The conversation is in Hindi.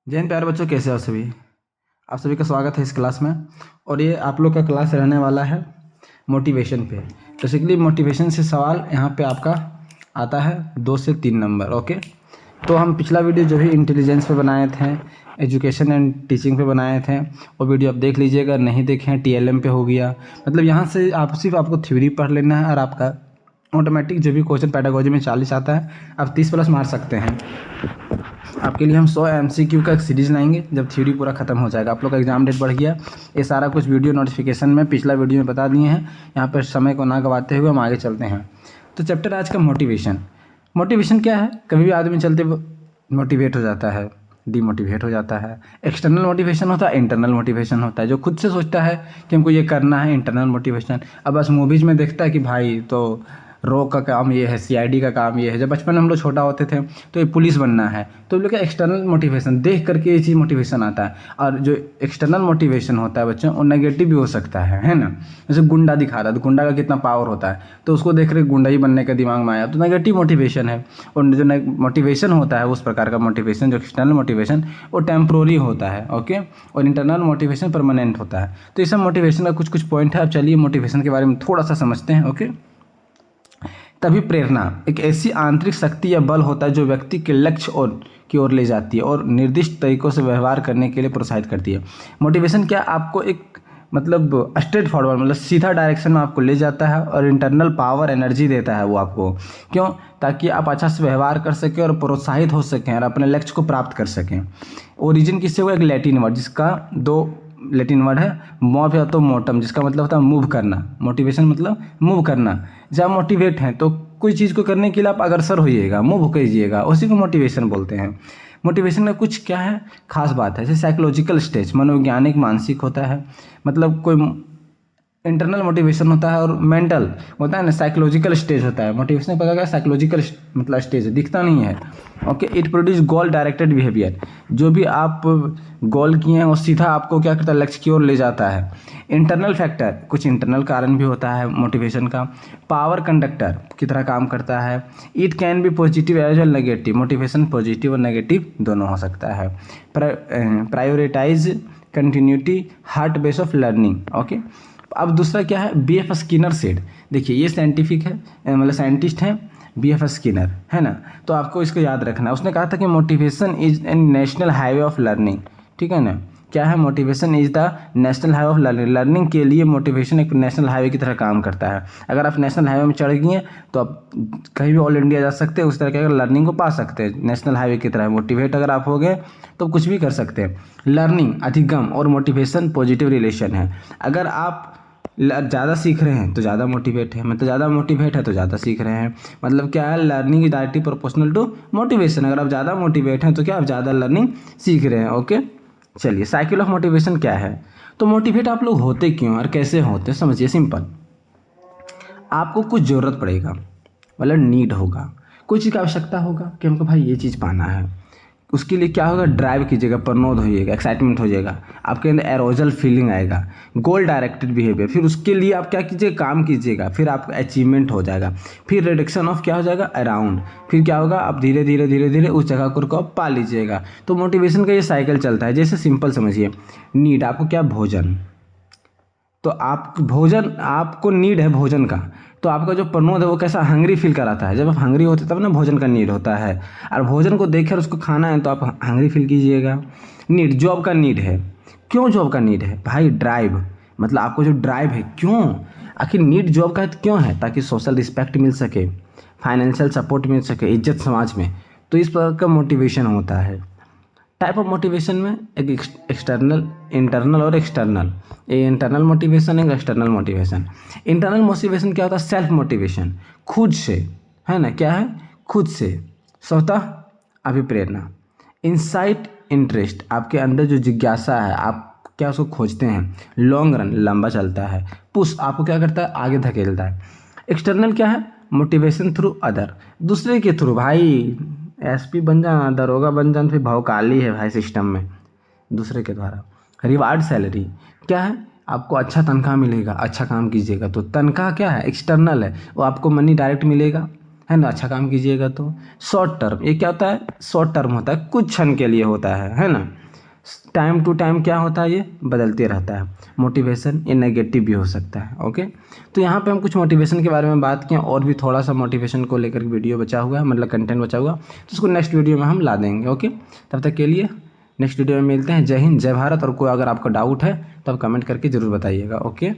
जय हिंद प्यारे बच्चों, कैसे हो सभी। आप सभी का स्वागत है इस क्लास में। और ये आप लोग का क्लास रहने वाला है मोटिवेशन पे। बेसिकली मोटिवेशन से सवाल यहाँ पे आपका आता है 2 से 3 नंबर। ओके, तो हम पिछला वीडियो जो भी इंटेलिजेंस पे बनाए थे, एजुकेशन एंड टीचिंग पे बनाए थे, वो वीडियो आप देख लीजिएगा। नहीं देखे हैं TLM पे हो गया। मतलब यहाँ से आप सिर्फ आपको थ्योरी पढ़ लेना है और आपका ऑटोमेटिक जो भी क्वेश्चन पेडागोजी में 40 आता है आप 30+ मार सकते हैं। आपके लिए हम 100 MCQ का एक सीरीज़ लाएंगे जब थ्योरी पूरा खत्म हो जाएगा। आप लोग का एग्जाम डेट बढ़ गया, ये सारा कुछ वीडियो नोटिफिकेशन में पिछला वीडियो में बता दिए हैं। यहाँ पर समय को ना गवाते हुए हम आगे चलते हैं। तो चैप्टर आज का मोटिवेशन। मोटिवेशन क्या है? कभी भी आदमी चलते मोटिवेट हो जाता है, डीमोटिवेट हो जाता है। एक्सटर्नल मोटिवेशन होता है, इंटरनल मोटिवेशन होता है, जो खुद से सोचता है कि हमको ये करना है, इंटरनल मोटिवेशन। अब बस मूवीज़ में देखता है कि भाई तो रॉ का काम ये है, CID का काम ये है। जब बचपन में हम लोग छोटा होते थे तो ये पुलिस बनना है, तो हम लोग का एक्सटर्नल मोटिवेशन देख करके ये चीज़ मोटिवेशन आता है। और जो एक्सटर्नल मोटिवेशन होता है बच्चों, वो नेगेटिव भी हो सकता है ना। जैसे गुंडा दिखा रहा है तो गुंडा का कितना पावर होता है, तो उसको देख कर गुंडा ही बनने का दिमाग में आया, तो नेगेटिव मोटिवेशन है। और जो मोटिवेशन होता है उस प्रकार का मोटिवेशन, जो एक्सटर्नल मोटिवेशन, वो टेम्प्रोरी होता है। ओके, और इंटरनल मोटिवेशन परमानेंट होता है। तो ये सब मोटिवेशन का कुछ कुछ पॉइंट है। अब चलिए मोटिवेशन के बारे में थोड़ा सा समझते हैं। ओके, तभी प्रेरणा एक ऐसी आंतरिक शक्ति या बल होता है जो व्यक्ति के लक्ष्य की ओर ले जाती है और निर्दिष्ट तरीकों से व्यवहार करने के लिए प्रोत्साहित करती है। मोटिवेशन क्या, आपको एक मतलब स्ट्रेट फॉरवर्ड, मतलब सीधा डायरेक्शन में आपको ले जाता है और इंटरनल पावर एनर्जी देता है वो आपको। क्यों? ताकि आप अच्छा से व्यवहार कर सकें और प्रोत्साहित हो सकें और अपने लक्ष्य को प्राप्त कर सकें। ओरिजिन किससे हुआ? एक लैटिन वर्ड, जिसका 2 लैटिन वर्ड है, मोव या तो मोटम, जिसका मतलब होता है मूव करना। मोटिवेशन मतलब मूव करना। जब आप मोटिवेट हैं तो कोई चीज़ को करने के लिए आप अग्रसर होइएगा, मूव कीजिएगा, उसी को मोटिवेशन बोलते हैं। मोटिवेशन का कुछ क्या है खास बात है, जैसे साइकोलॉजिकल स्टेज, मनोवैज्ञानिक मानसिक होता है। मतलब कोई इंटरनल मोटिवेशन होता है और मेंटल होता है ना, साइकोलॉजिकल स्टेज होता है। मोटिवेशन पता क्या, साइकोलॉजिकल मतलब स्टेज है, दिखता नहीं है। Okay, it produce goal directed behaviour. जो भी आप गोल किए हैं वो सीधा आपको क्या करता है, लक्ष्य की ओर ले जाता है। इंटरनल फैक्टर, कुछ इंटरनल कारण भी होता है मोटिवेशन का। पावर कंडक्टर की तरह काम करता है। It can be positive as well negative. Motivation positive और नेगेटिव दोनों हो सकता है। Prioritize continuity heart base of learning. Okay, अब दूसरा क्या है, BF स्किनर सेड। देखिए ये साइंटिफिक है, मतलब साइंटिस्ट हैं BF स्किनर, है ना। तो आपको इसको याद रखना है। उसने कहा था कि motivation is an national highway of learning. ठीक है ना, क्या है, motivation is the national highway of learning. Learning के लिए मोटिवेशन एक नेशनल हाईवे की तरह काम करता है। अगर आप नेशनल हाईवे में चढ़ गए हैं तो आप कहीं भी ऑल इंडिया जा सकते हैं, उस तरह के लर्निंग को पा सकते हैं। नेशनल हाईवे की तरह मोटिवेट अगर आप हो गए तो कुछ भी कर सकते हैं। लर्निंग, अधिगम और मोटिवेशन पॉजिटिव रिलेशन है। अगर आप ज़्यादा सीख रहे हैं तो ज़्यादा मोटिवेट है, मतलब ज़्यादा मोटिवेट है तो ज़्यादा सीख रहे हैं। मतलब क्या है, learning is directly proportional to motivation. अगर आप ज़्यादा मोटिवेट हैं तो क्या आप ज़्यादा लर्निंग सीख रहे हैं। ओके, चलिए साइकिल ऑफ मोटिवेशन क्या है। तो मोटिवेट आप लोग होते क्यों और कैसे होते, समझिए। सिंपल, आपको कुछ ज़रूरत पड़ेगा, मतलब नीड होगा, कोई चीज़ की आवश्यकता होगा कि हमको भाई ये चीज़ पाना है। उसके लिए क्या होगा, ड्राइव कीजिएगा, प्रनोद होइएगा, एक्साइटमेंट हो जाएगा, आपके अंदर एरोजल फीलिंग आएगा, गोल डायरेक्टेड बिहेवियर। फिर उसके लिए आप क्या कीजिएगा, काम कीजिएगा, फिर आपका अचीवमेंट हो जाएगा। फिर रिडक्शन ऑफ क्या हो जाएगा, अराउंड। फिर क्या होगा, आप धीरे धीरे धीरे धीरे उस जगह को आप पा लीजिएगा। तो मोटिवेशन का ये साइकिल चलता है। जैसे सिंपल समझिए, नीड, आपको क्या, भोजन। तो आप भोजन, आपको नीड है भोजन का, तो आपका जो प्रनोद है वो कैसा, हंग्री फील कराता है। जब आप हंग्री होते तब ना भोजन का नीड होता है, और भोजन को देखकर उसको खाना है तो आप हंग्री फील कीजिएगा। नीड, जॉब का नीड है। क्यों जॉब का नीड है भाई, ड्राइव, मतलब आपको जो ड्राइव है, क्यों, आखिर नीड जॉब का क्यों है, ताकि सोशल रिस्पेक्ट मिल सके, फाइनेंशियल सपोर्ट मिल सके, इज्जत समाज में। तो इस प्रकार का मोटिवेशन होता है। टाइप ऑफ मोटिवेशन में एक एक्सटर्नल, इंटरनल और एक्सटर्नल। ये इंटरनल मोटिवेशन है, एक्सटर्नल मोटिवेशन। इंटरनल मोटिवेशन क्या होता है, सेल्फ मोटिवेशन, खुद से, है ना, क्या है, खुद से, स्वतः अभिप्रेरणा। इंसाइट, इंटरेस्ट, आपके अंदर जो जिज्ञासा है, आप क्या उसको खोजते हैं। लॉन्ग रन, लंबा चलता है। पुश, आपको क्या करता है, आगे धकेलता है। एक्सटर्नल क्या है, मोटिवेशन थ्रू अदर, दूसरे के थ्रू। भाई SP बन जाना, दरोगा बन जाना, फिर भौकाली है भाई सिस्टम में, दूसरे के द्वारा। रिवार्ड, सैलरी, क्या है, आपको अच्छा तनख्वाह मिलेगा, अच्छा काम कीजिएगा तो तनख्वाह क्या है, एक्सटर्नल है, वो आपको मनी डायरेक्ट मिलेगा। है ना, अच्छा काम कीजिएगा तो। शॉर्ट टर्म, ये क्या होता है, शॉर्ट टर्म होता है, कुछ क्षण के लिए होता है ना। टाइम टू टाइम क्या होता है, ये बदलते रहता है। मोटिवेशन ये नेगेटिव भी हो सकता है। ओके, तो यहाँ पे हम कुछ मोटिवेशन के बारे में बात किए, और भी थोड़ा सा मोटिवेशन को लेकर वीडियो बचा हुआ है, मतलब कंटेंट बचा हुआ, तो उसको नेक्स्ट वीडियो में हम ला देंगे। ओके, तब तक के लिए नेक्स्ट वीडियो में मिलते हैं। जय हिंद, जय भारत। और कोई अगर आपका डाउट है तो आप कमेंट करके ज़रूर बताइएगा। ओके।